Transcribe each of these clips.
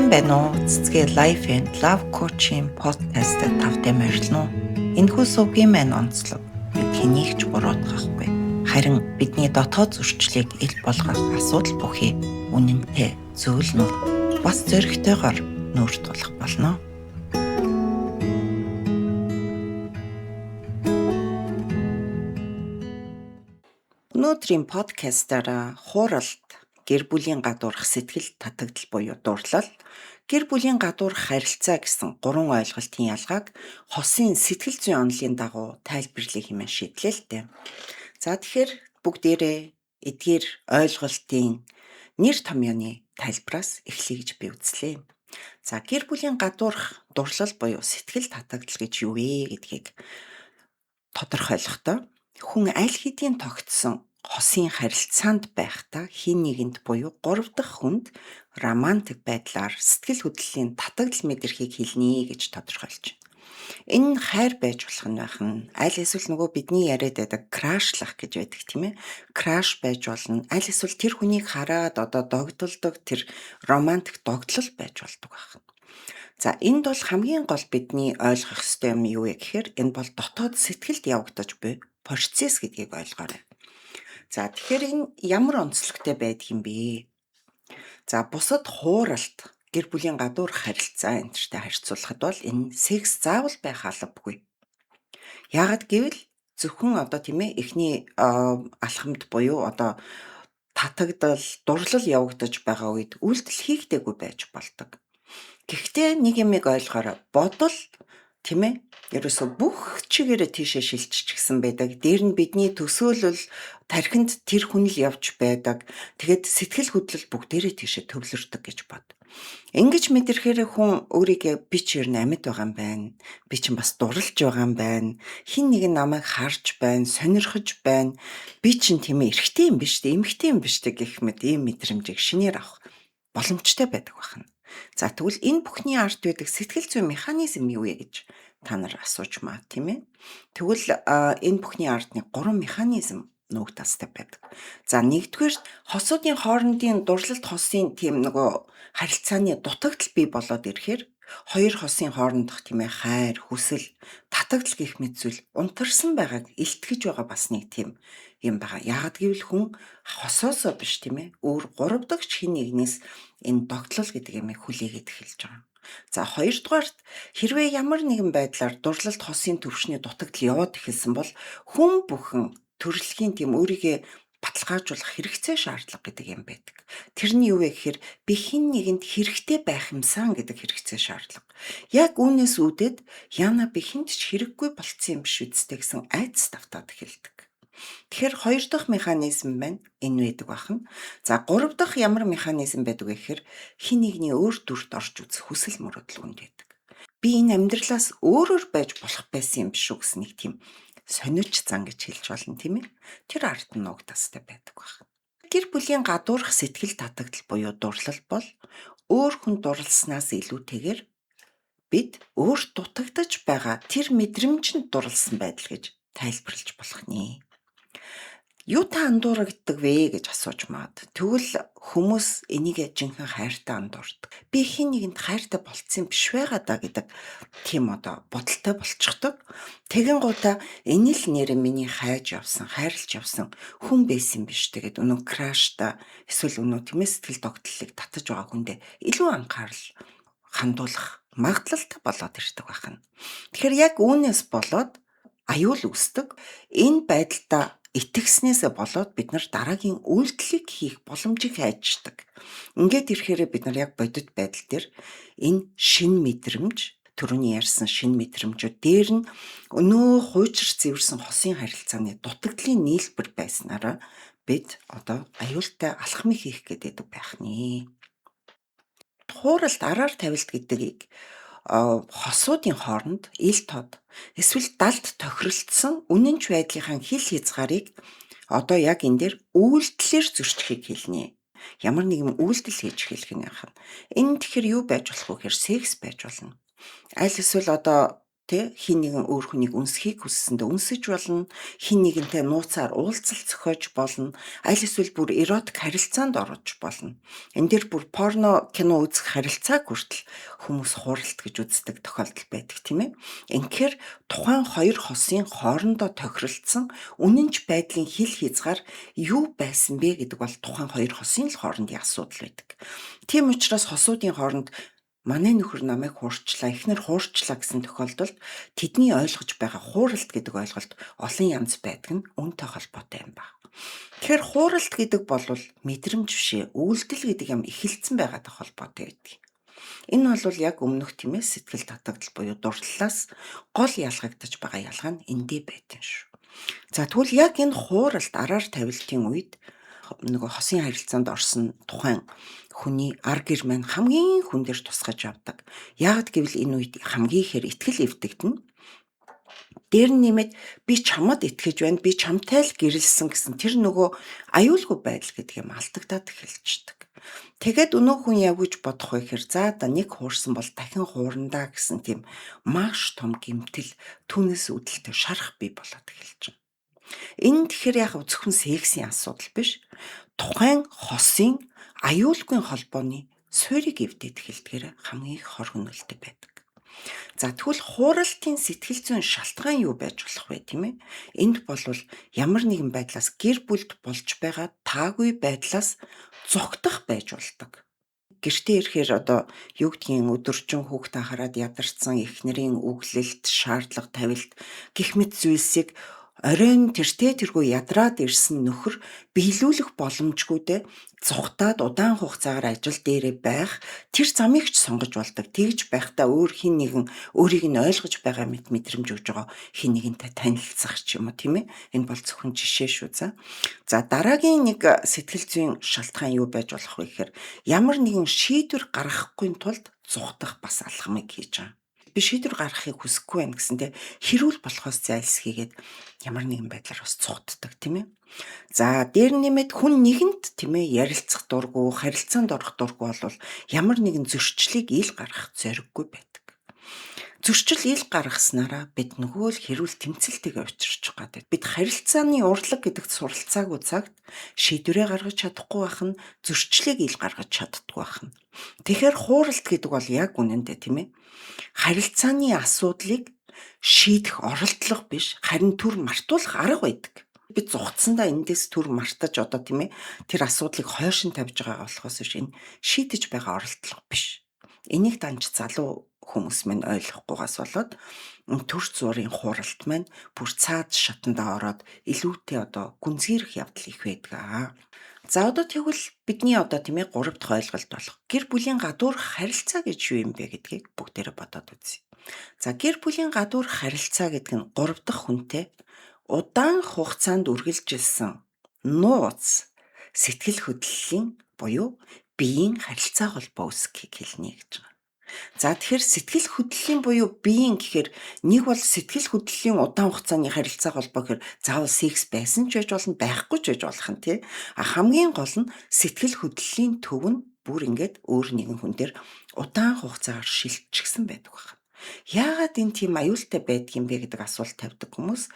Сайн байна уу? Цэцгээ Life and Love Coaching podcast-д тавтай морилно. Энэхүү сувгийн маань онцлог. Бид хэнийг ч буруутгахгүй. Харин бидний дотоод зөрчлийг ил болгох асуудал бүхий үнэнтэй, зөөлнөр бас зөрөгтэйгээр нүүр тулах болно. Өнөөдрийн подкастаараа хууралт, гэр бүлийн гадуурх сэтгэл татагдал буюу дурлал, гэр бүлийн гадуурх харилцаа гэсэн 3 ойлголтын ялгааг хосын сэтгэл зүйн онолын дагуу тайлбарлая хэмээн шийдлээ л дээ. За тэгэхээр бүгдээрээ эдгээр ойлголтын нэр томьёоны тайлбараас эхлэе гэж би үзлээ. За гэр бүлийн гадуурх дурлал буюу сэтгэл татагдал гэж юу вэ гэдгийг тодорхойлохдоо хүн аль хэдийн тогтсон хосын харилцаанд байхдаа хин нэгэнд буюу 3 дахь хүнд романтик байдлаар сэтгэл хөдлөлийн татагдал мэдрэхийг хэлнэ гэж тодорхойлж байна. Энэ нь хайр байж болох нь байх нь аль эсвэл нөгөө бидний яриад байдаг крашлах гэж байдаг тийм ээ. Краш байж болно. Аль эсвэл тэр хүнийг хараад догдолдог тэр романтик догдлол байж болдог байх. За энд бол хамгийн гол бидний ойлгох ёстой юм юу вэ гэхээр энэ бол дотоод сэтгэлд явагдаж буй процесс гэдгийг ойлгоорой. За тэгэхээр энэ ямар онцлогтой байдаг юм бэ? За бусад хууралт, гэр бүлийн гадуурх харилцаа энтертэй харьцуулахад бол энэ секс заавал байх албагүй. Яагад гэвэл зөвхөн тийм ээ эхний алхамд буюу татагдал, дурлал явагдаж байгаа үед үйлдэл хийгдээгүй байж болдог. Гэхдээ нэг юмыг ойлгоорой. Бодол тийм ээ ерөөсө бүх чигээрээ тийшээ шилжчихсэн байдаг. Дээр нь бидний төсөөлөл тархинд тэр хүн л явж байдаг. Тэгээд сэтгэл хөдлөл бүгдээрээ тийшээ төвлөрдөг гэж бод. Ингэж мэдэрхээр хүн өөрийгөө би ч ер нь амьд байгаа юм байна. Би ч бас дурлж байгаа юм байна. Хин нэг нь намайг харж байна, сонирхож байна. Би ч тийм ээ эрэгтэй юм биш үү, эмэгтэй юм биш үү гэх мэт ийм мэдрэмжийг шинээр авах боломжтой байдаг байна. За тэгвэл энэ бүхний ард байдаг сэтгэл зүйн механизм юу вэ гэж та нар асууж маа тийм ээ. Тэгвэл энэ бүхний ардны 3 механизм нууг тастай байдаг. За нэгдүгээр хосуудын хоорондын дурлалт хосын тийм нөгөө харилцааны дутагдал бий болоод ирэхээр хоёр хосын хоорондох тийм ээ хайр, хүсэл, татагдал гэх мэт зүйл унтарсан байгааг илтгэж байгаа бас нэг тийм юм байгаа. Яагад гэвэл хүн хосоосоо биш тийм ээ өөр 3 дахь хин нэгнээс энэ догтлол гэдэг юмыг хүлээгээд эхэлж байгаа. За хоёрдугаарт хэрвээ ямар нэгэн байдлаар дурлалт хосын төвшний дутагдал яваад эхэлсэн бол хүн бүхэн төрөлхийн тийм өөрийгөө баталгаажуулах хэрэгцээ шаардлага гэдэг юм байдаг. Тэр нь юу вэ гэхээр би хин нэгэнд хэрэгтэй байх юмсан гэдэг хэрэгцээ шаардлага. Яг үүнээс үүдээд яна би хинт ч хэрэггүй болцсон юм биш үсттэй гэсэн айдас давтаад эхэлдэг. Тэгэхээр 2 дахь механизм байна. Энэ байдаг бахан. За 3 дахь ямар механизм байдаг вэ гэхээр хин нэгний өөр дүрт орж үзэх хүсэл мөрөөдөл үнд байдаг. Би энэ амьдралаас өөрөөр байж болох байсан юм биш үү гэсэн нэг тийм сониуч зан гэж хэлж болно тийм ээ. Тэр ард нь нууг тастай байдаг байна. Гэр бүлийн гадуурх сэтгэл татагдал буюу дурлал бол өөр хүн дурлснаас илүүтэйгээр бид өөрт дутагдж байгаа тэр мэдрэмжинд дурлсан байдал гэж тайлбарлаж болох нэ. Юу та андуурагддаг вэ гэж асууж маад. Тэгвэл хүмүүс энийг жинхэнэ хайртай андуурдаг. Би хин нэгэнд хайртай болцсон биш байгаа да гэдэг тийм бодолтой болчихдог. Тэгэн гуйта энэ л нэр миний хайж явсан, хайрлж явсан хүн байсан биш тэгээд өнөө крашта эсвэл өнөө тийм ээ сэтгэл догтлолыг татаж байгаа хүндээ илүү анхаарал хандуулах магадлалтай болоод ирдэг байна. Тэгэхээр яг үүнээс болоод аюул үүсдэг. Энэ байдалтай итгэснээсээ болоод бид нар дараагийн үйлдэлийг хийх боломжийг хайждаг. Ингээд ирэхээр бид нар яг бодит байдал дээр энэ шин мэдрэмж, түрүүний ярьсан шин мэдрэмжүүд дээр нь өнөө хуучирч зэвэрсэн хосын харилцааны дутагдлын нийлбэр байснараа бид аюултай алхмыг хийх гэдэг байх нэ. Хууралт араар тавилт гэдгийг хосуудын хооронд ил тод эсвэл далд тохиролцсон үнэнч байдлынхаа хил хязгаарыг яг энэ дээр үйлдэлээр зөрчихийг хэлнэ. Ямар нэгэн үйлдэл хийж эхлэх нь яхаа. Энэ тэгэхээр юу байж болох вэ гэхээр секс байж болно. Аль эсвэл хин нэгэн өөр хүнийг үнсхийг хүссэндээ үнсэж болно, хин нэгэнтэй нууцаар уулзалт зохиож болно, аль эсвэл бүр эротик харилцаанд орж болно. Энэ дээр бүр порно кино үзэх харилцааг хүртэл хүмүүс хууралт гэж үздэг тохиолдол байдаг тийм ээ. Ингэхээр тухайн хоёр хосын хоорондоо тохиролцсон үнэнч байдлын хил хязгаар юу байсан бэ гэдэг бол тухайн хоёр хосын л хоорондын асуудал байдаг. Тийм учраас хосуудын хооронд манай нөхөр намайг хуурчлаа, эхнэр хуурчлаа гэсэн тохиолдолд тэдний ойлгож байгаа хууралт гэдэг ойлголт олон янз байдаг нь үүнтэй холбоотой юм байна. Тэгэхээр хууралт гэдэг бол мэдрэмж бишээ, үйлдэл гэдэг юм эхэлсэн байгаатай холбоотой байдаг. Энэ бол яг өмнөх тийм ээ сэтгэл татагдал буюу дурлалаас гол ялгагдаж байгаа ялгаа нь эндээ байдсан шүү. За тэгвэл яг энэ хууралт араар тавилтын үед нөгөө хосын харилцаанд орсон тухайн хүний ар гэр маань хамгийн хүн дээр тусгаж авдаг. Яагад гэвэл энэ үед хамгийн ихээр итгэл эвдэгдэнэ. Дээр нь нэмээд би чамд итгэж байна, би чамтай л гэрэлсэн гэсэн тэр нөгөө аюулгүй байдал гэдэг юм алдагдаад эхэлждэг. Тэгээд өнөө хүн яв гэж бодох вэ гэхээр за да нэг хуурсан бол дахин хуурандаа гэсэн тийм маш том гэмтэл түүнээс үүдэлтэй шарах бий болоод эхэлж байна. Энэ тэгэхээр яг зөвхөн сексийн асуудал биш. Тухайн хосын аюулгүй холбооны суурийг эвдээд эхэлдгээр хамгийн их хор хөнөөлтэй байдаг. За тэгвэл хууралтын сэтгэл зүйн шалтгаан юу байж болох вэ тийм ээ? Энд бол ямар нэгэн байдлаас гэр бүлд болж байгаа таагүй байдлаас зогтох байж болдог. Гэртээ ирэхээр юу гэдгийг өдөржин хүүхдээ хараад ядарсан эхнэрийн үглэлт, шаардлага тавилт гэх мэт зүйлсийг оройн тэргүй ядраад ирсэн нөхөр биелүүлэх боломжгүйдээ зугатаад удаан хугацаагаар ажил дээрээ байх тэр замыг ч сонгож болдог. Тэгж байхдаа өөр хин нэгэн өөрийг нь ойлгож байгаа мэт мэдрэмж өгж байгаа хин нэгэнтэй танилцах ч юм уу тийм ээ. Энэ бол зөвхөн жишээ шүү за. За дараагийн нэг сэтгэл зүйн шалтгаан юу байж болох вэ гэхээр ямар нэгэн шийдвэр гаргахгүй тулд зугатах бас алхмыг хийж байгаа. Би шийдвэр гаргахыг хүсэхгүй байна гэсэндээ хэрүүл болохоос зайлсхийгээд ямар нэгэн байдлаар бас цугтдаг тийм ээ. За дээр нэмээд хүн нэгэнт тийм ээ ярилцах дурггүй, харилцаанд орох дурггүй бол ямар нэгэн зөрчлийг ил гаргах зориггүй байдаг. Зөрчил ил гаргаснараа бид нөгөө л хэрүүл тэмцэлтэйгээ учирчих гадаг. Бид харилцааны урлаг гэдэг суралцаагүй цагт шийдвэрээ гаргаж чадахгүй байх нь зөрчлийг ил гаргаж чаддгүй байх нь. Тэгэхээр хууралт гэдэг бол яг үнэндээ тийм ээ. Харилцааны асуудлыг шийдэх оролдлого биш, харин түр мартуулах арга байдаг. Бид зугатсандаа эндээс түр мартаж тийм ээ тэр асуудлыг хойшин тавьж байгаа болохоос энэ шийдэж байгаа оролдлого биш. Энийг данж залуу хүмүүс мань ойлгохгүйгаас болоод төр зургийн хууралт маань бүр цаад шатандаа ороод илүүтэй гүнзгийрэх явдал их байдаг. За тэгвэл бидний тийм ээ 3 дахь ойлголт болох гэр бүлийн гадуурх харилцаа гэж юу юм бэ гэдгийг бүгдээрээ бодоод үзье. За гэр бүлийн гадуурх харилцаа гэдэг нь 3 дахь хүнтэй удаан хугацаанд үргэлжилсэн нууц сэтгэл хөдлөлийн буюу биеийн харилцаа холбоо үүсгэхийг хэлнэ гэж байгаа. За тэгэхээр сэтгэл хөдлөлийн буюу биеийн гэхээр нэг бол сэтгэл хөдлөлийн удаан хугацааны харилцаа холбоо гэхээр заавал секс байсан ч байж болно, байхгүй ч байж болох нь тий. Хамгийн гол нь сэтгэл хөдлөлийн төв нь бүр ингээд өөр нэгэн хүн дээр удаан хугацаагаар шилжчихсэн байдаг байна. Яагаад энэ тийм аюултай байдг юм бэ гэдэг асуулт тавьдаг хүмүүс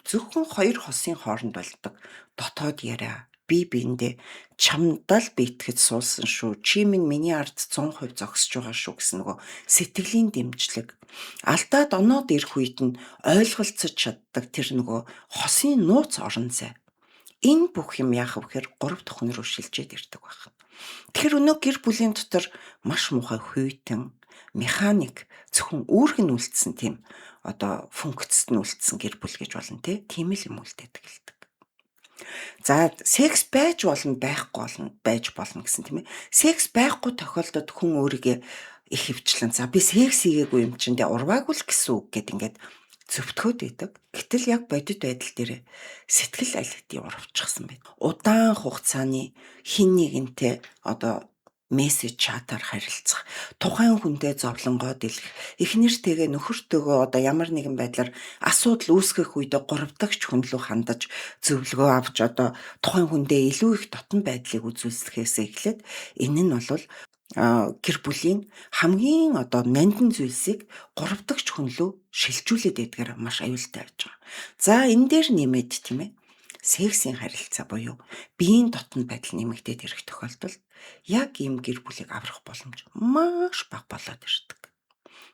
зөвхөн хоёр хосын хооронд болдог дотоод яриа бие биендээ чамдаа л би итгэж суусан шүү. Чи минь миний ард 100% зогсож байгаа шүү гэсэн нөгөө сэтгэлийн дэмжлэг. Алдаад оноод ирэх үед нь ойлголцож чаддаг тэр нөгөө хосын нууц орон зай. Энэ бүх юм яах вэ гэхээр 3 дахь хүн рүү шилжээд ирдэг байна. Тэгэхээр өнөө гэр бүлийн дотор маш муухай хуйтан, механик зөвхөн үүрэг нь үлдсэн тийм функцэд нь үлдсэн гэр бүл гэж болно тийм л юм үлдээд эхэлдэг. За секс байж болно, байхгүй байж болно гэсэн тийм ээ. Секс байхгүй тохиолдолд хүн өөрийгөө их хөвчлэн за би секс хийгээгүй юм чинь урваагүй л гэсэн үг гэд ингээд зөвтгөөд байдаг. Гэтэл яг бодит байдал дээр сэтгэл аль хэдийн урвчихсан байдаг. Удаан хугацааны хин нэгэнтэй мессеж чатаар харилцах, тухайн хүнтэй зовлонгоо дэлгэх, эхнэртэйгээ нөхөртөөгөө ямар нэгэн байдлаар асуудал үүсгэх үедээ 3 дахь хүн рүү хандаж зөвлөгөө авч тухайн хүндээ илүү их дотн байдлыг үзүүлсэхээс эхлээд энэ нь бол гэр бүлийн хамгийн нандин зүйлсийг 3 дахь хүн лөө шилжүүлээд байдгаар маш аюултай байж байгаа. За энэ дээр нэмээд тийм ээ сексийн харилцаа буюу биеийн дотн байдал нэмэгдээд ирэх тохиолдолд яг ийм гэр бүлийг аврах боломж маш бага болоод ирдэг.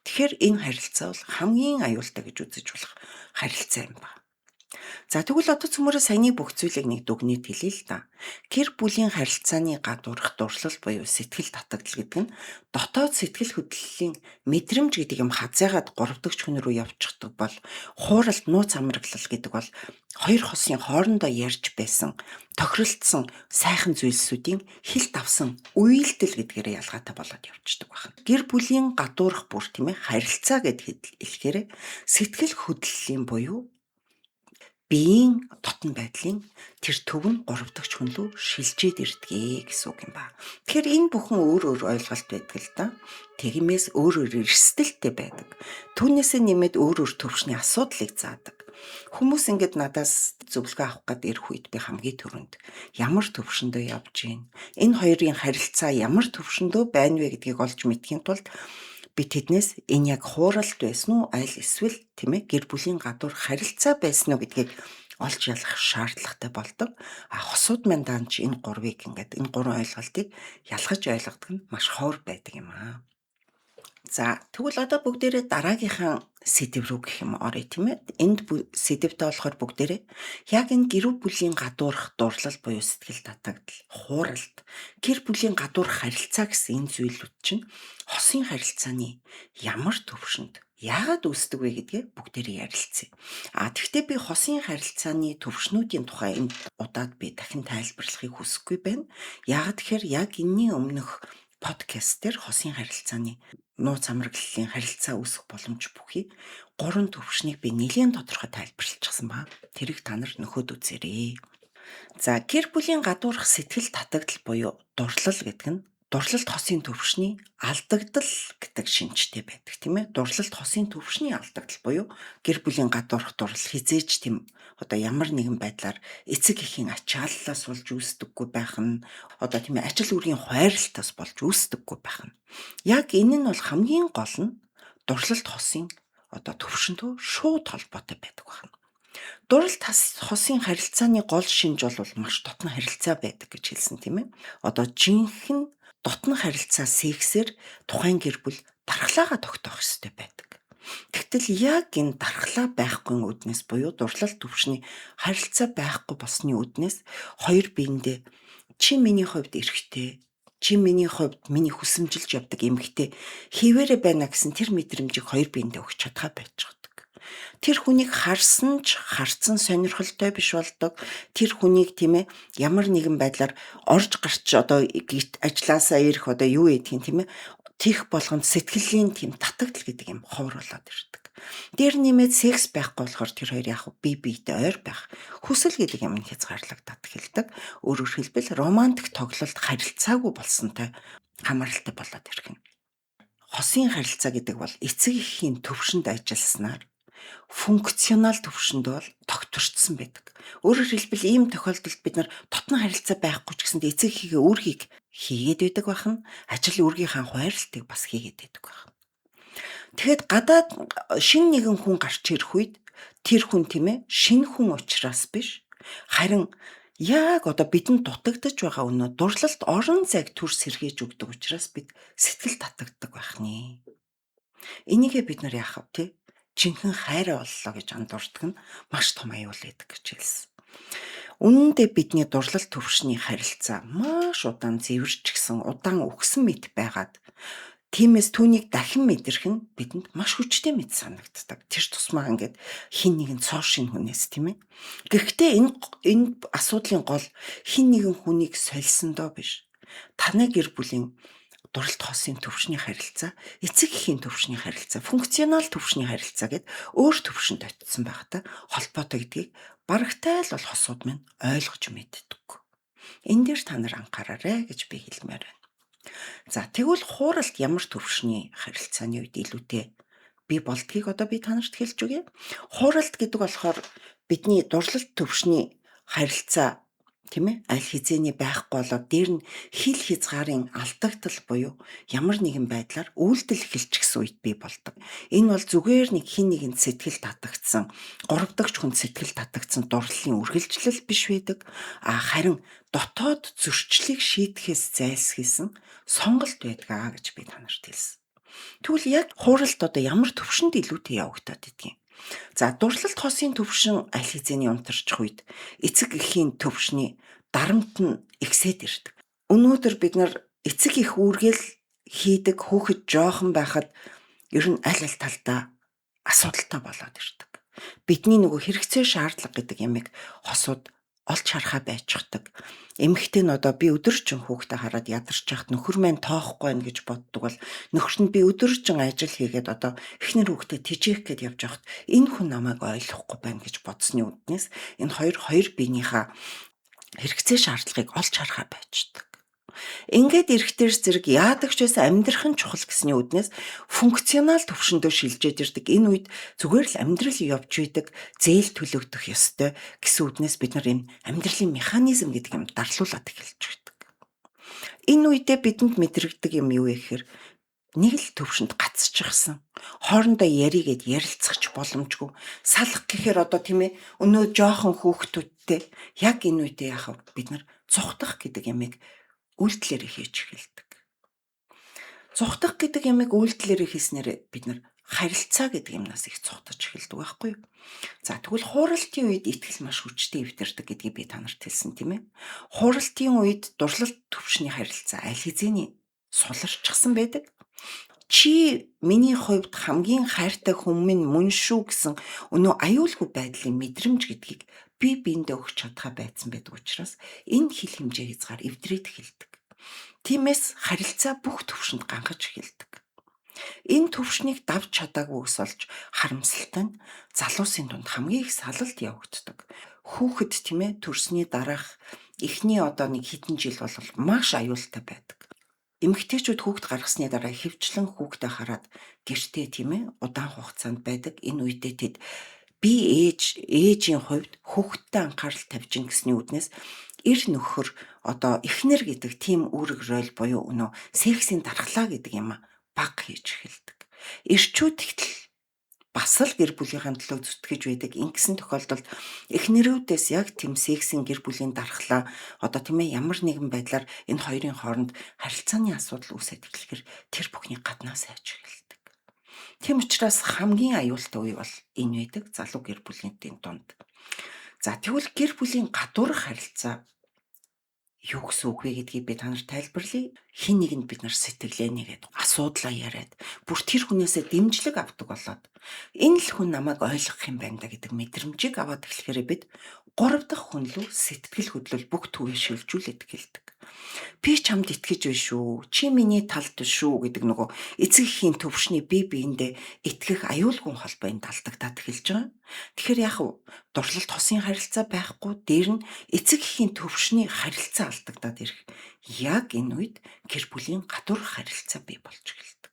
Тэгэхээр энэ харилцаа бол хамгийн аюултай гэж үзэж болох харилцаа юм байна. За тэгвэл одоо цөмөрөө саяны бүх зүйлийг нэг дүгнэлт хэлье л да. Гэр бүлийн харилцааны гадуурх дуршлал буюу сэтгэл татагдал гэдэг нь дотоод сэтгэл хөдлөлийн мэдрэмж гэдэг юм хазаагаад 3 дахь хүн рүү явчихдаг бол хууралт нууц амраглал гэдэг бол хоёр хосын хоорондоо ярьж байсан тохиролцсон сайхан зүйлсүүдийн хилт авсан үйлдэл гэдгээрээ ялгаатай болоод явчихдаг байна. Гэр бүлийн гадуурх бүр тийм ээ харилцаа гэд хэлэхээр сэтгэл хөдлөлийн буюу биеийн дотн байдлын тэр төв нь 3 дахь хүн рүү шилжээд ирдгээ гэсэн үг юм ба. Тэгэхээр энэ бүхэн өөр өөр ойлголт байдаг л да. Тэгмээс өөр өөр эрсдэлтэй байдаг. Түүнээсээ нэмээд өөр өөр төвшний асуудлыг заадаг. Хүмүүс ингэдэг надаас зөвлөгөө авах гээд ирэх үед би хамгийн түрүүнд ямар төвшөндөө явж гин. Энэ хоёрын харилцаа ямар төвшөндөө байна вэ гэдгийг олж мэдхийн тулд би тэднээс энэ яг хууралт байсан уу аль эсвэл тийм ээ гэр бүлийн гадуур харилцаа байсан уу гэдгийг олж ялах шаардлагатай болдог. Хосууд маань даанч энэ гурвыг энэ гурван ойлголтыг ялгаж ойлгодог нь маш ховор байдаг юм аа. За тэгвэл одоо бүгдээрээ дараагийнхаа сэдв рүү гэх юм оръё тийм ээ. Энд сэдвтэй болохоор бүгдээрээ яг энэ гэр бүлийн гадуурх дурлал буюу сэтгэл татагдал, хууралт, гэр бүлийн гадуурх харилцаа гэсэн энэ зүйлүүд чинь хосын харилцааны ямар төвшөнд яагаад үүсдэг вэ гэдгээ бүгдээрээ ярилцъя. Тэгвэл би хосын харилцааны төвшнүүдийн тухай энэ удаад би дахин тайлбарлахыг хүсэхгүй байна. Яагаад тэгэхээр яг энэний өмнөх подкаст дээр хосын харилцааны нууц амраглалын харилцаа үүсэх боломж бүхий 3 төвшнийг би нэлээд тодорхой тайлбарлчихсан ба тэрийг та нар нөхөд үзээрэй. За гэр бүлийн гадуурх сэтгэл татагдал буюу дурлал гэдэг нь дурлалт хосын төвшний алдагдал гэдэг шинжтэй байдаг тийм ээ. Дурлалт хосын төвшний алдагдал буюу гэр бүлийн гадуурх дурлал хизээч тийм ямар нэгэн байдлаар эцэг эхийн ачааллаас болж үүсдэггүй байх нь тийм ээ ажил үргийн хойролтоос болж үүсдэггүй байх нь. Яг энэ нь бол хамгийн гол нь дурлалт хосын төвшөндөө шууд холбоотой байдаг байна. Дурлалт хосын харилцааны гол шинж бол маш дотн харилцаа байдаг гэж хэлсэн тийм ээ. Жинхэнэ дотн харилцаа сексээр тухайн гэр бүл дархлаагаа тогтоох ёстой байдаг. Тэгтэл яг энэ дархлаа байхгүй үднэс буюу дурлалт төвшний харилцаа байхгүй болсны үднэс хоёр биендээ чи миний хувьд эрэгтэй, чи миний хувьд миний хүсэмжилж явдаг эмэгтэй хэвээрээ байна гэсэн тэр мэдрэмжийг хоёр биендээ өгч чадхаа байж байгаа. Тэр хүнийг харсан ч харцсан сонирхолтой биш болдог. Тэр хүнийг тийм ээ ямар нэгэн байдлаар орж гарч ажилласаа ирэх юу гэдгийг тийм ээ тех болгонд сэтгэлийн тийм татагдал гэдэг юм ховор болоод ирдэг. Дээр нэмээд секс байхгүй болохоор тэр хоёр яг бие биетэй ойр байх хүсэл гэдэг юм хязгаарлагдаад эхэлдэг. Өөрөөр хэлбэл романтик тоглолт харилцаагүй болсонтой хамааралтай болоод ирэх юм. Хосын харилцаа гэдэг бол эцэг эхийн төвшөнд ажилласнаар функционал төвшөнд бол тогтворцсон байдаг. Өөрөөр хэлбэл ийм тохиолдолд бид нар дотн харилцаа байхгүй ч гэсэнд эцэг эхийнхээ үүргийг хийгээд байдаг бахан ажил үүргийнхаа хойролтыг бас хийгээд байдаг бахан. Тэгэхэд гадаад шин нэгэн хүн гарч ирэх үед тэр хүн тийм ээ шинэ хүн учраас биш харин яг бидэнд дутагдж байгаа өнөө дурлалт орон зайг төр сэргээж өгдөг учраас бид сэтгэл татагддаг байх нэ. Энийгээ бид нар яах вэ тий? Жинхэнэ хайраа боллоо гэж андуурдаг нь маш том аюул байдаг гэж хэлсэн. Үнэн дээр бидний дурлал төвшний харилцаа маш удаан зэвэрч гисэн удаан өгсөн мэт байгаад тиймээс түүнийг дахин мэдрэх нь бидэнд маш хүчтэй мэт санагддаг. Тэр тусмаа хин нэгэн цоо шин хүнээс тийм ээ. Гэхдээ энэ асуудлын гол хин нэгэн хүнийг сольсондоо биш. Таны гэр бүлийн дурлалт хосын төвшний харилцаа, эцэг эхийн төвшний харилцаа, функционал төвшний харилцаа гэд өөр төвшөнд очсон байгатай холбоотой гэдгийг барагтай л бол хосууд минь ойлгож мэддэг. Энэ дээр та нар анхаараарай гэж би хэлмээр байна. За тэгвэл хууралт ямар төвшний харилцааны үед илүүтэй бий болдгийг би та нарт хэлж өгье. Хууралт гэдэг болохоор бидний дурлалт төвшний харилцаа тийм ээ, аль хэзээний байхгүй болоод дээр нь хил хязгаарын алдагдал буюу ямар нэгэн байдлаар үйлдэл эхэлчихсэн үед бий болдог. Энэ бол зүгээр нэг хин нэгэнд сэтгэл татагдсан, горовдогч хүнд сэтгэл татагдсан дурлалын үргэлжлэл биш байдаг. Харин дотоод зөрчлийг шийдэхээс зайлсхийсэн сонголт байдгаа гэж би танарт хэлсэн. Тэгвэл яг хууралт одоо ямар төвшөнд илүүтэй явагдаад идэгюм. Дурлалт хосын төвшин аль хэзээний унтарчих үед эцэг эхийн төвшний дарамт нь ихсээд ирдэг. Өнөөдөр бид нар эцэг их үүргэл хийдэг хүүхэд жоохон байхад ер нь аль талдаа асуудалтай болоод ирдэг. Бидний нөгөө хэрэгцээ шаардлага гэдэг ямиг хосууд олж харахаа байжчихдаг. Эмэгтэй нь одоо би өдөржин хүүхдээ хараад ядарч яхад нөхөр маань тоохгүй байна гэж боддог бол нөхөр нь би өдөржин ажил хийгээд одоо эхнэр хүүхдээ тижээх гээд явж явахад энэ хүн намайг ойлгохгүй байна гэж бодсны үднээс энэ хоёр биенийхээ хэрэгцээ шаардлагыг олж харахаа байждаг. Ингээд эрэхтэр зэрэг яадаг ч байсан амьдрах нь чухал гэсний үднээс функционал төвшөндөө шилжээд ирдэг. Энэ үед зүгээр л амьдрал явж байдаг, зээл төлөгдөх ёстой гэсэн үднээс бид нар энэ амьдралын механизм гэдэг юм дарлуулад эхэлж байдаг. Энэ үедээ бидэнд мэдрэгдэг юм юу вэ гэхээр нэг л төвшөнд гацчихсан. Хоорондоо яригээд ярилцахч боломжгүй. Салах гэхээр одоо тийм ээ өнөө жоохон хүүхдүүдтэй яг энэ үедээ яхав бид нар цухтах гэдэг ямиг үйлдэлээр хийж эхэлдэг. Цухтах гэдэг ямиг үйлдэлээр хийснээр бид нар харилцаа гэдэг юмнаас их цухтаж эхэлдэг байхгүй юу? Тэгвэл хууралтын үед итгэл маш хүчтэй эвдэрдэг гэдгийг би танарт хэлсэн тийм ээ. Хууралтын үед дурлалт төвшний харилцаа аль хэзээний суларчсан байдаг. Чи миний хувьд хамгийн хайртай хүн минь мөн шүү гэсэн өнөө аюулгүй байдлын мэдрэмж гэдгийг би биендээ өгч чадхаа байсан байдаг учраас энэ хил хэмжээ хязгаар эвдрээд эхэлдэг. Тиймээс харилцаа бүх төвшөнд гангаж эхэлдэг. Энэ төвшнийг давж чадаагүй ус олж харамсалтай нь залуусын дунд хамгийн их салалт явагддаг. Хүүхэд тийм ээ төрсний дараах эхний одоо нэг хэдэн жил бол маш аюултай байдаг. Эмэгтэйчүүд хүүхэд гаргасны дараа хөвчлэн хүүхдээ хараад гэртээ тийм ээ удаан хугацаанд байдаг. Энэ үедээ тэд би ээжийн хувьд хүүхэдтэй анхаарал тавьж ин гэсний үднээс эр нөхөр одоо эхнэр гэдэг тийм үүрэг роль буюу өнөө сексийн дархлаа гэдэг юм баг хийж эхэлдэг. Эрчүүд ихтэл бас л гэр бүлийнхаа төлөө зүтгэж байдаг. Ингэсэн тохиолдолд эхнэрүүдээс яг тийм сексийн гэр бүлийн дархлаа одоо тийм ээ ямар нэгэн байдлаар энэ хоёрын хооронд харилцааны асуудал үүсэж эхлэхээр тэр бүхний гаднаа сайж эхэлдэг. Тийм учраас хамгийн аюултай үе бол энэ байдаг залуу гэр бүлийн дунд. Тэгвэл гэр бүлийн гадуурх харилцаа юу гэсэн үг вэ гэдгийг би танарт тайлбарлая. Хин нэгэнд бид нар сэтгэлээ нэгээд асуудлаа яриад бүр тэр хүнээсээ дэмжлэг авдаг болоод энэ л хүн намайг ойлгох юм байна да гэдэг мэдрэмжийг аваад эхлэхээр бид 3 дахь хүн лөө сэтгэл хөдлөл бүх түвээ шилжүүлээд эхэлдэг. Би чамд итгэж байна шүү. Чи миний талд шүү гэдэг нөгөө эцэг эхийн төвшний бие биендээ итгэх аюулгүй холбоо энд алдагдаад эхэлж байгаа. Тэгэхээр яг дурлалт хосын харилцаа байхгүй дээр нь эцэг эхийн төвшний харилцаа алдагдаад ирэх. Яг энэ үед гэр бүлийн гадуурх харилцаа бий болж эхэлдэг.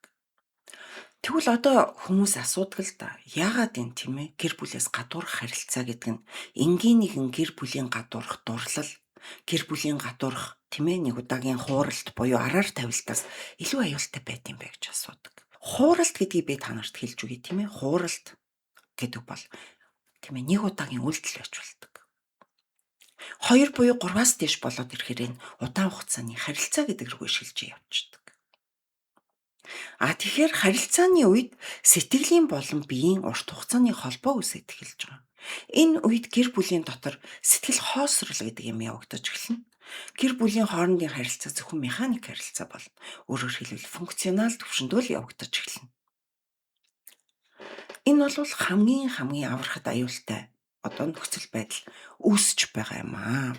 Тэгвэл одоо хүмүүс асуудаг л да. Яагаад энэ тийм ээ гэр бүлээс гадуурх харилцаа гэдэг нь энгийн нэгэн гэр бүлийн гадуурх дурлал, гэр бүлийн гадуурх тийм ээ нэг удаагийн хууралт буюу араар тавилтаас илүү аюултай байд юм бэ гэж асуудаг. Хууралт гэдгийг би танарт хэлж өгье тийм ээ. Хууралт гэдэг бол тийм ээ нэг удаагийн үйлдэл байж болдог. 2 буюу 3-аас дээш болоод ирэхээр энэ удаан хугацааны харилцаа гэдэг рүү шилжиж явчихдаг. Тэгэхээр харилцааны үед сэтгэлийн болон биеийн урт хугацааны холбоо үүсэж эхэлж байгаа. Энэ үед гэр бүлийн дотор сэтгэл хоосрол гэдэг юм явагдаж эхэлнэ. Гэр бүлийн хоорондын харилцаа зөвхөн механик харилцаа болно. Өөрөөр хэлбэл функционал төвшөндөө л явагдаж эхэлнэ. Энэ бол хамгийн аврахад аюултай одоо нөхцөл байдал үүсэж байгаа юм аа.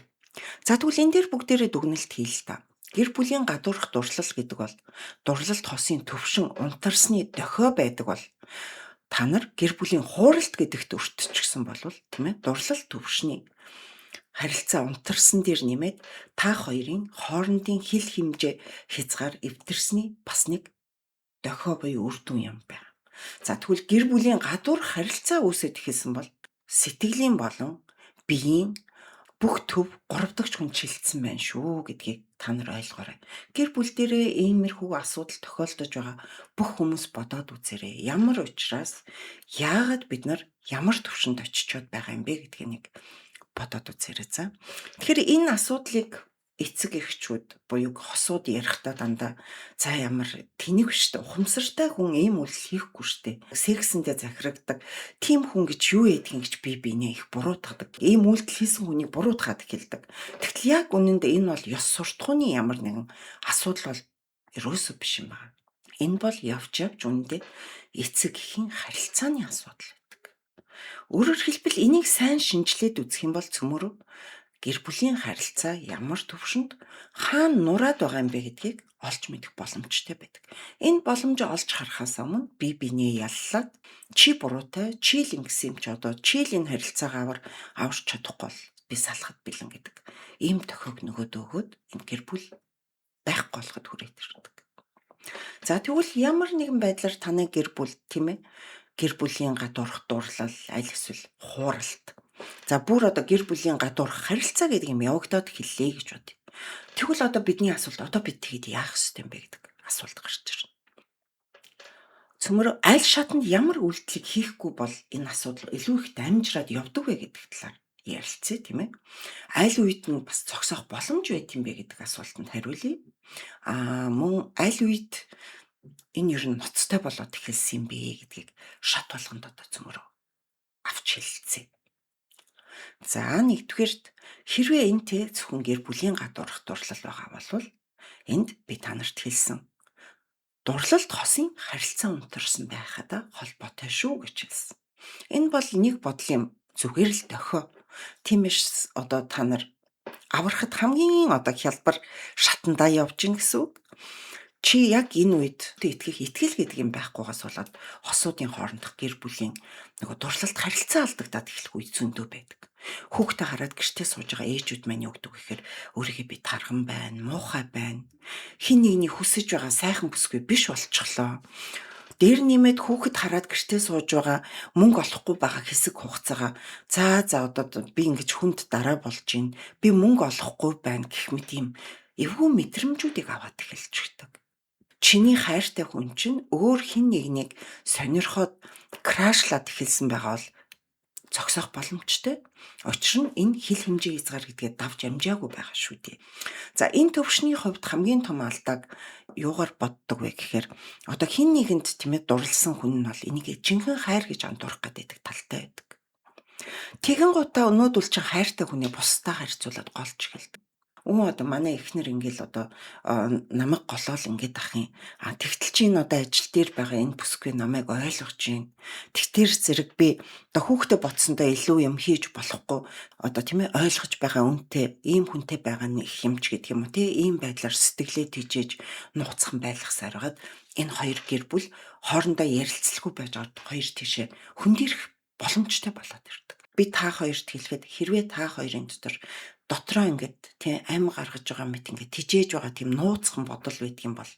Тэгвэл энэ дээр бүгдээрээ дүгнэлт хийл та. Гэр бүлийн гадуурх дурлал гэдэг бол дурлалт хосын төвшин унтарсны дохио байдаг бол та нар гэр бүлийн хууралт гэдэгт өртчихсөн болвол тийм ээ дурлал төвшний харилцаа унтарсан дээр нэмээд та хоёрын хоорондын хил хэмжээ хязгаар эвдэрсний бас нэг дохио буюу үр дүн юм байна. Тэгвэл гэр бүлийн гадуурх харилцаа үүсэж эхэлсэн бол сэтгэлийн болон биеийн бүх төв 3 дахь хүн шилжсэн байна шүү гэдгийг та нар ойлгоорой. Гэр бүл дээрээ иймэрхүү асуудал тохиолдож байгаа бүх хүмүүс бодоод үзээрэй. Ямар учраас яагаад бид нар ямар төвшөнд очичод байгаа юм бэ гэдгийг нэг бодоод үзээрэй за. Тэгэхээр энэ асуудлыг эцэг эхчүүд буюу хосууд ярихдаа дандаа за ямар тэнэг штэ ухамсартай хүн ийм үйлс хийхгүй штэ. Сексэндээ захирагдаг тийм хүн гэж юу ядгийг гэж би бинээ их буруутгадаг. Ийм үйлдэл хийсэн хүнийг буруутгаад эхэлдэг. Тэгтэл яг үнэнд энэ бол ёс суртахууны ямар нэгэн асуудал бол ерөөсөө биш юм байна. Энэ бол явж үнэндээ эцэг эхийн харилцааны асуудал байдаг. Өөрөөр хэлбэл энийг сайн шинжилээд үзэх юм бол цөмөрөө гэр бүлийн харилцаа ямар төвшөнд хаана нураад байгаа юм бэ гэдгийг олж мэдэх боломжтой байдаг. Энэ боломжийг олж харахаас өмнө бие биенээ яллаад чи буруутай, чи л ингэсэн юм чи одоо чи л энэ харилцаагаар аварч чадахгүй бол би салахад бэлэн гэдэг. Ийм тохиог нөгөөдөө өгөөд энэ гэр бүл байхгүй болоход хүрээд ирдэг. За тэгвэл ямар нэгэн байдлаар таны гэр бүл тийм ээ гэр бүлийн гадуурх дурлал, аль эсвэл хууралт. За бүр одоо гэр бүлийн гадуурх харилцаа гэдэг юм явагдаад эхэллээ гэж бодъё. Тэгвэл одоо бидний асуулт одоо бид тэгэд яах ёстой юм бэ гэдэг асуулт гарч ирнэ. Цөмөр аль шатанд ямар үйлдэлийг хийхгүй бол энэ асуудал илүү их дамжраад явдаг вэ гэдэг талаар ярилцъя тийм ээ. Аль үед нь бас зогсоох боломж байт юм бэ гэдэг асуултанд хариулъя. Мөн аль үед энэ ер нь ноцтой болоод эхэлсэн юм бэ гэдгийг шат болгонд одоо цөмөр авч хэлцээ. За нэгдүгээрт хэрвээ энэ зөвхөн гэр бүлийн гадуурх дурлал байгаа бол энд би та нарт хэлсэн дурлалт хосын харилцаа унтарсан байхад холбоотой шүү гэж хэлсэн. Энэ бол нэг бодол юм зүгээр л дохио. Тиймээс одоо та нар аврахад хамгийн одоо хялбар шатандаа явж гин гэсэн үг. Чи яг энэ үед итгэх итгэл гэдэг юм байхгүйгаас болоод хосуудын хоорондох гэр бүлийн нөгөө дурлалт харилцаа алдагдаад эхлэх үе зөндөө байдаг. Хүүхдээ хараад гэртээ сууж байгаа ээжүүд маань юу гэдэг вэ гэхээр өөрийгөө би тарган байна, муухай байна. Хин нэгний хүсэж байгаа сайхан бүсгүй биш болчихлоо. Дээр нэмээд хүүхэд хараад гэртээ сууж байгаа мөнгө олохгүй байгаа хэсэг хугацаагаа за одоо би ингэж хүнд дараа болж гин. Би мөнгө олохгүй байна гэх мэт юм эвгүй мэдрэмжүүдийг аваад эхэлж өгдөг. Чиний хайртай хүн чинь өөр хин нэгнийг сонирхоод крашлаад эхэлсэн байгаа бол зогсоох боломжтой. Учир нь энэ хил хэмжээ хязгаар гэдгээ давж амжаагүй байгаа шүү дээ. За энэ төвшний хувьд хамгийн том алдааг юугаар боддог вэ гэхээр одоо хин нэгэнд тийм ээ дурлсан хүн нь бол энийг жинхэнэ хайр гэж андуурах гэдэг талтай байдаг. Тэгэн гутаа өнөөдөл чин хайртай хүнээ бусдаа харьцуулаад голж эхэлдэг. Одоо манай эхнэр ингээл одоо намайг голоол ингээд ах юм. Тэгтэл чи энэ одоо ажил дээр байгаа энэ бүсгүй намайг ойлгож байна. Тэгтэр зэрэг би одоо хүүхдээ ботсондоо илүү юм хийж болохгүй одоо тийм ээ ойлгож байгаа үнтэй ийм хүнтэй байгаа нь их юмч гэдэг юм уу тийм ийм байдлаар сэтгэлээ тижээж нууцхан байлгасаар хагаад энэ хоёр гэр бүл хоорондоо ярилцлагүй байж байгаа хоёр тийшээ хөндөрөх боломжтой болоод ирдэг. Би та хоёрт хэлэхэд хэрвээ та хоёрын дотроо ингээд тийм ам гаргаж байгаа мэт ингээд тижээж байгаа тийм нууцхан бодол байдаг юм бол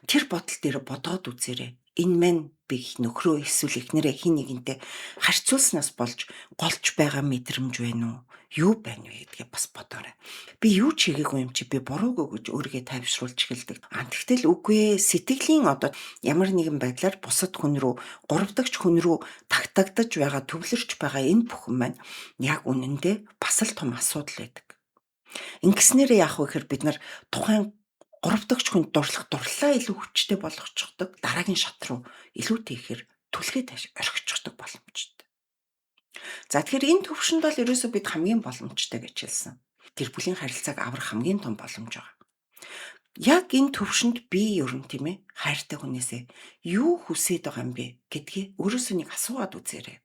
тэр бодол дээр бодоод үзээрэй. Энэ мань би нөхрөө эсвэл эхнэрээ хин нэгэнтэй харьцуулснаас болж голж байгаа мэдрэмж байна уу? Юу байна вэ гэдгээ бас бодоорой. Би юу ч хийгээгүй юм чи би буруугүй гэж өөрийгөө тайвшруулж эхэлдэг. Тэгтэл үгүй ээ сэтгэлийн одоо ямар нэгэн байдлаар бусад хүн рүү гуравдагч хүн рүү тагтагдаж байгаа төвлөрч байгаа энэ бүхэн маань яг үнэндээ бас л том асуудал байдаг. Ингэснээр яах вэ гэхээр бид нар тухайн гуравдагч хүнд дурлалаа илүү хүчтэй болгочихдог дараагийн шат руу илүүтэй ихээр түлхээд орхичихдаг боломжтой. За тэгэхээр энэ төвшөнд бол ерөөсөө бид хамгийн боломжтой гэж хэлсэн. Гэр бүлийн харилцааг аврах хамгийн том боломж байгаа. Яг энэ төвшөнд би ер нь тийм ээ хайртай хүнээсээ юу хүсээд байгаа юм бэ гэдгийг өөрөөсөө нэг асууад үзээрэй.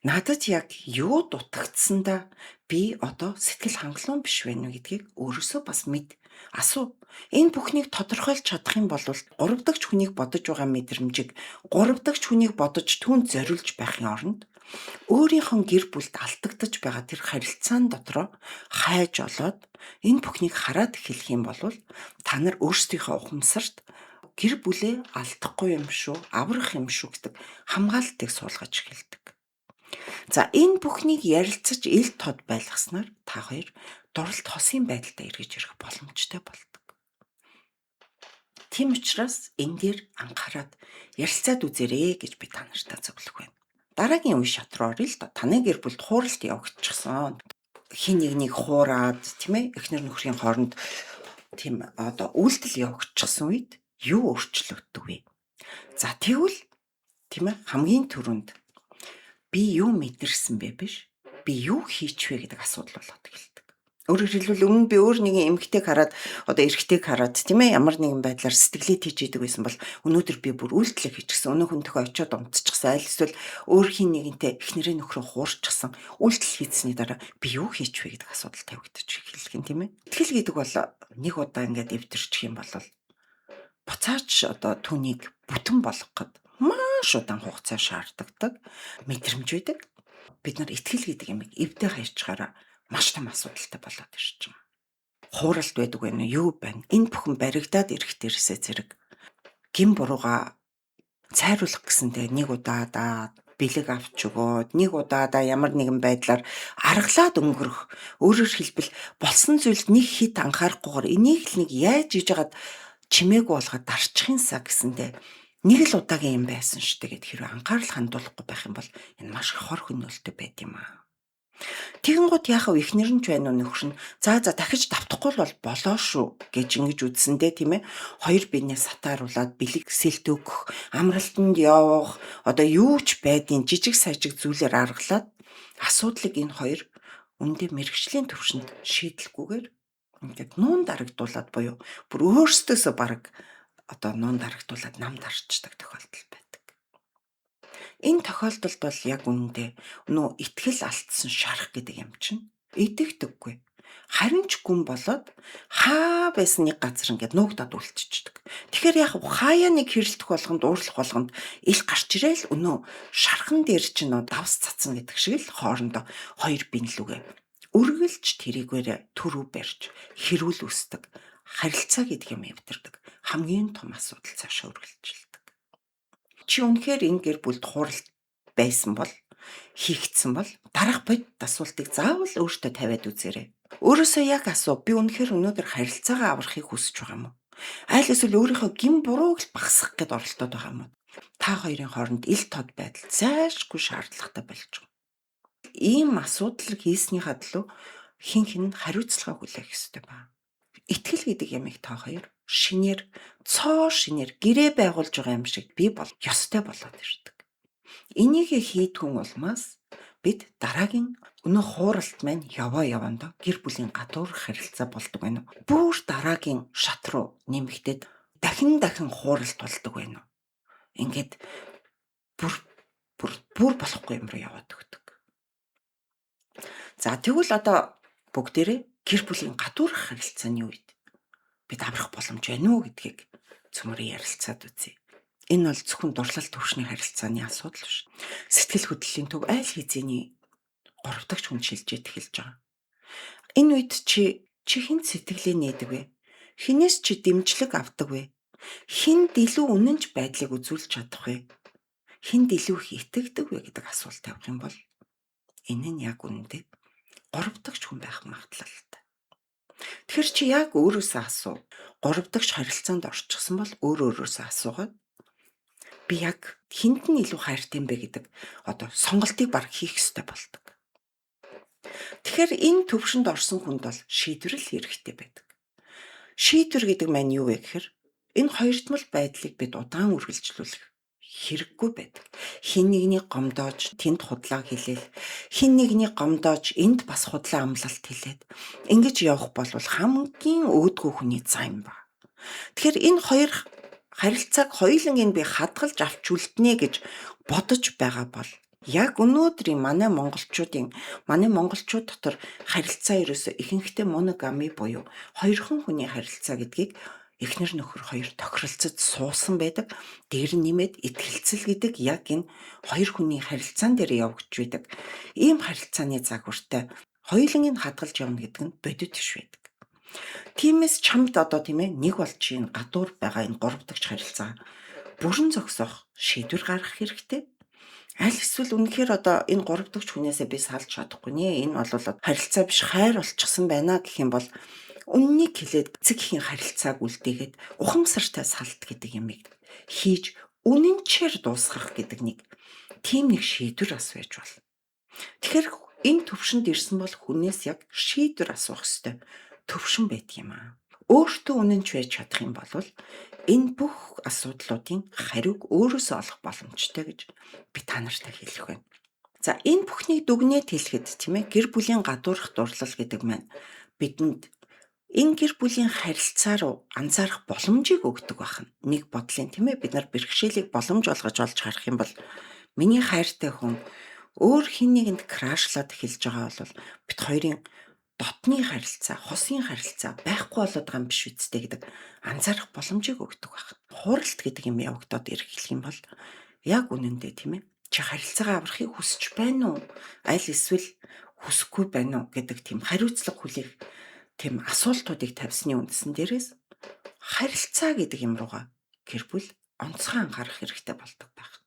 Надад яг юу дутагдсандаа би одоо сэтгэл хангалуун биш байна уу гэдгийг өөрөөсөө бас мэд. Асуу. Энэ бүхнийг тодорхойлж чадах юм бол гуравдагч хүнийг бодож байгаа мэдрэмжийг гуравдагч хүнийг бодож түн зориулж байхын оронд өөрийнхөө гэр бүлд алдагдаж байгаа тэр харилцаан дотроо хайж олоод энэ бүхнийг хараад эхлэх юм бол та нар өөрсдийнхөө ухамсарт гэр бүлээ алдахгүй юм шүү, аврах юм шүү гэдэг хамгаалтыг суулгаж эхэлдэг. За энэ бүхнийг ярилцаж ил тод байлгаснаар та хоёр дурлалт хосын байдалтай эргэж ирэх боломжтой болдог. Тийм учраас энэ дээр анхаарад ярилцаад үзээрэй гэж би та нартай зөвлөх байна. Дараагийн үе шат руу оръё л доо. Таны гэр бүлд хууралт явагдчихсан. Хин нэгнийг хуураад тийм ээ эхнэр нөхрийн хооронд тийм үйлдэл явагдчихсан үед юу өөрчлөгддөг вэ? За тэгвэл тийм ээ хамгийн түрүүнд би юу мэдэрсэн бэ биш? Би юу хийчихвэ гэдэг асуудал болоод эхэлдэг. Өөрөөр хэлбэл өмнө би өөр нэгэн эмэгтэйг хараад эрэгтэйг хараад тийм ээ ямар нэгэн байдлаар сэтгэлээ тийж идэг байсан бол өнөөдөр би бүр үйлдэл хийчихсэн. Өнөө хүнтэйгээ очиод унтчихсан. Аль эсвэл өөр хин нэгэнтэй эхнэрээ нөхрөө хуурчихсан. Үйлдэл хийсний дараа би юу хийчихвэ гэдэг асуудал тавигдчих эхэлэх юм тийм ээ. Итгэл гэдэг бол нэг удаа ингээд эвдэрчих юм бол буцаач түүнийг бүтэн болгоход маш удаан хугацаа шаарддаг мэдрэмж байдаг. Бид нар итгэл гэдэг юмыг эвдээ хайчгаараа маш том асуудалтай болоод ирж байна. Хууралт байдаг вэ? Юу байна? Энэ бүхэн баригдаад ирэх дээрсээ зэрэг гин бурууга цайруулах гэсэндээ нэг удаадаа бэлэг авч өгөөд нэг удаадаа ямар нэгэн байдлаар аргалаад өнгөрөх. Өөрөөр хэлбэл болсон зүйлд нэг хит анхаарахгүйгээр энийг л нэг яаж иж яагаад чимээгүй болгоод дарчихынсаа гэсэндээ нэг л удаагийн юм байсан шүү дээ гэд хэрэг анхаарал хандуулахгүй байх юм бол энэ маш их хор хөнөөлтөй байд юм аа. Тэгэнгუთ яах вэ? Эхнэр нь ч байна уу нөхөр нь. За дахиж давтахгүй бол болоо шүү гэж ингэж үдсэндээ тийм ээ. Хоёр биенээ сатааруулаад бэлэг сэлт өгөх, амралтанд явах, юу ч байдیں۔ Жижиг сажиг зүйлээр аргалаад асуудлыг энэ хоёр үндэ мэргэжлийн төвшөнд шийдлэхгүйгээр ингээд нуун дарагдуулаад буюу бүр өөрсдөөсөө бараг нуун дарагдуулаад нам дарчдаг тохиолдол байдаг. Энэ тохиолдолд бол яг үнэндээ итгэл алдсан шарах гэдэг юм чинь идэгдэггүй. Харин ч гүн болоод хаа байсан нэг газар ингээд нуугдаад үлччихдэг. Тэгэхээр яг хаяа нэг хэрэлдэх болгонд уурлах болгонд ил гарч ирээл шархан дээр чинь давс цацсан гэдэг шиг л хоорондоо хоёр бинлүүгээ үргэлж тэрийгээр төрөв барьж хэрүүл үсдэг. Харилцаа гэдэг юм эвдэрдэг. Хамгийн том асуудал цаашаа үргэлжилдэг. Чи үнэхээр энэ гэр бүлд хууралт байсан бол хийгдсэн бол дараах бодит асуултыг заавал өөртөө тавиад үзээрэй. Өөрөөсөө яг асуу. Би үнэхээр өнөөдөр харилцаагаа аврахыг хүсэж байгаа юм уу? Аль эсвэл өөрийнхөө гин бурууг л багасгах гээд оролдоод байгаа юм уу? Та хоёрын хооронд ил тод байдал зайлшгүй шаардлагатай болж байгаа. Ийм асуудал хийснийхаа төлөө хин хариуцлага хүлээх ёстой ба. Итгэл гэдэг ямыг та хоёр шинээр гэрээ байгуулж байгаа юм шиг би бол ёстой болоод ирдэг. Энийг хийдгүн улмаас бид дараагийн хууралт маань явандаа гэр бүлийн гадуур харилцаа болдог байна уу? Бүр дараагийн шат руу нэмэгдээд дахин хууралт болдог байна уу? Ингээд бүр болохгүй юм руу яваад өгдөг. За тэгвэл бүгдээрээ гэр бүлийн гадуур харилцааны үед бид аврах боломж байна уу гэдгийг цөмөр ярилцаад үзье. Энэ бол зөвхөн дурлал төвшний харилцааны асуудал биш. Сэтгэл хөдлөлийн төв айл хэзээний 3 дахь хүн шилжиж эхэлж байгаа. Энэ үед чи хэн сэтгэлээ нээдэг вэ? Хинээс чи дэмжлэг авдаг вэ? Хинд илүү үнэнч байдлыг үзүүлж чадах вэ? Хинд илүү их итгэдэг вэ гэдэг асуулт тавих юм бол энэ нь яг үнэндээ 3 дахь хүн байх магадлалтай. Тэгэхээр чи яг өөрөөсөө асуу. 3 дахь харилцаанд орчихсон бол өөрөөсөө асуугаад би яг хинд нь илүү хайртай юм бэ гэдэг сонголтыг баг хийх ёстой болдог. Тэгэхээр энэ төвшөнд орсон хүнд бол шийдвэрлэл хэрэгтэй байдаг. Шийдвэр гэдэг маань юу вэ гэхээр энэ хоёрдмол байдлыг бид удаан үргэлжлүүлэх хэрэггүй байдаг. Хин нэгний гомдоож тэнд худлаа хэлээл, хин нэгний гомдоож энд бас худлаа амлалт хэлээд ингэж явах бол хамгийн өөдгөө хүний зам ба. Тэгэхээр энэ хоёр харилцааг хоёуланг би хадгалж авч үлднэ гэж бодож байгаа бол яг өнөөдрийн манай монголчууд дотор харилцаа ерөөсөө ихэнхдээ моногами буюу хоёрхан хүний харилцаа гэдгийг эхнэр нөхөр хоёр тохиролцож суусан байдаг. Дээр нь нэмээд итгэлцэл гэдэг яг энэ хоёр хүний харилцаан дээр явагдж байдаг. Ийм харилцааны загвартай хоёуланг хадгалж явна гэдэг нь бодит биш байдаг. Тиймээс чамд нэг болж энэ гадуур байгаа энэ 3 дахь харилцаа бүрэн зогсоох шийдвэр гаргах хэрэгтэй. Аль эсвэл үнэхээр одоо энэ 3 дахь хүнээсээ би салж чадахгүй нэ. Энэ бол харилцаа биш хайр болчихсон байна гэх юм бол үннийг хэлээд эцэг эхийн харилцааг үлдээгээд ухамсартай салт гэдэг юмыг хийж үнэнчээр дуусгах гэдэг нэг шийдвэр бас байж болно. Тэгэхээр энэ төвшөнд ирсэн бол хүнээс яг шийдвэр асуух ёстой төвшин байдаг юм аа. Өөртөө үнэнч байж чадах юм бол энэ бүх асуудлуудын хариуг өөрөөсөө олох боломжтой гэж би та нартай хэлэх байна. За энэ бүхнийг дүгнээд хэлэхэд тийм ээ гэр бүлийн гадуурх дурлал гэдэг маань бидэнд энэ гэр бүлийн харилцаа руу анзаарах боломжийг өгдөг байна. Нэг бодлын тийм ээ бид нар бэрхшээлийг боломж олгож олж харах юм бол миний хайртай хүн өөр хэн нэгэнд крашлаад эхэлж байгаа бол бид хоёрын дотны харилцаа, хосын харилцаа байхгүй болоод байгаа юм биш үсттэй гэдэг анзаарах боломжийг өгдөг байна. Хуралт гэдэг юм явагдаад ирэх юм бол яг үнэндээ тийм ээ чи харилцаагаа аврахыг хүсэж байна уу? Аль эсвэл хүсэхгүй байна уу гэдэг тийм хариуцлага хүлээх тийм асуултуудыг тавьсны үндсэн дээрээс харилцаа гэдэг юм руугаа гэр бүл онцгой анхаарах хэрэгтэй болдог байна.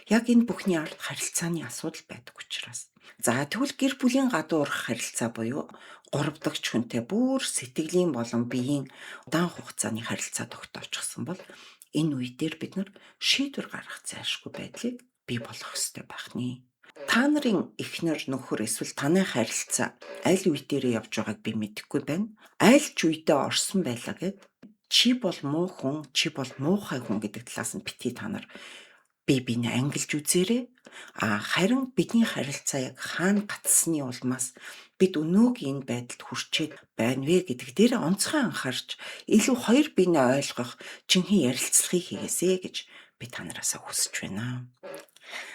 Яг энэ бүхний ард харилцааны асуудал байдаг учраас. За тэгвэл гэр бүлийн гадуурх харилцаа буюу 3 дахь хүнтэй бүр сэтгэлийн болон биеийн удаан хугацааны харилцаа тогтоочихсон бол энэ үе дээр бид нар шийдвэр гаргах зайлшгүй байдлыг бий болгох ёстой байх нэ. Та нарын эхнэр нөхөр эсвэл таны харилцаа аль үе дээр явж байгааг би мэдэхгүй байна. Аль ч үедээ орсон байлаа гэд чи бол муу хүн, чи бол муухай хүн гэдэг талаас нь битгий та нар биений ангилж үзээрэй. Харин бидний харилцаа яг хаана гатсны улмаас бид өнөөгийн энэ байдалд хүрчээд байна вэ гэдэг дээр онцгой анхаарч илүү хоёр биенээ ойлгох жинхэнэ ярилцлагыг хийгээсэй гэж би та нараасаа хүсэж байна.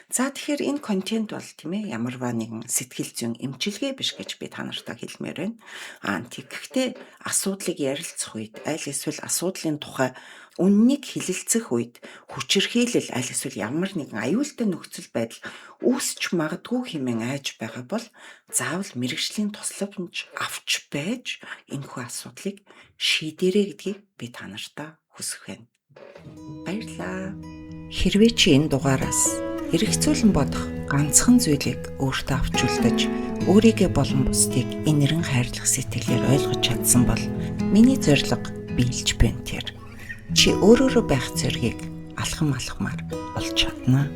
За тэгэхээр энэ контент бол тийм ээ ямарваа нэгэн сэтгэл зүйн эмчилгээ биш гэж би та нартай хэлмээр байна. Тэгэхдээ асуудлыг ярилцах үед аль эсвэл асуудлын тухай үннийг хэлэлцэх үед хүчирхийлэл аль эсвэл ямар нэгэн аюултай нөхцөл байдал үүсч магадгүй хэмээн айж байгаа бол заавал мэрэгжлийн тусламж авч байж энэхүү асуудлыг шийдэрэй гэдгийг би та нартай хүсэх байна. Баярлалаа. Хэрвээ чи энэ дугаараас эргэцүүлэн бодох ганцхан зүйлийг өөртөө авч үлдэж өөрийгөө болон бусдыг инэрэн хайрлах сэтгэлээр ойлгож чадсан бол миний зорилго биелж байна тэр. Чи өөрөөрөө байх зэргийг алхам алхмаар олж чадна.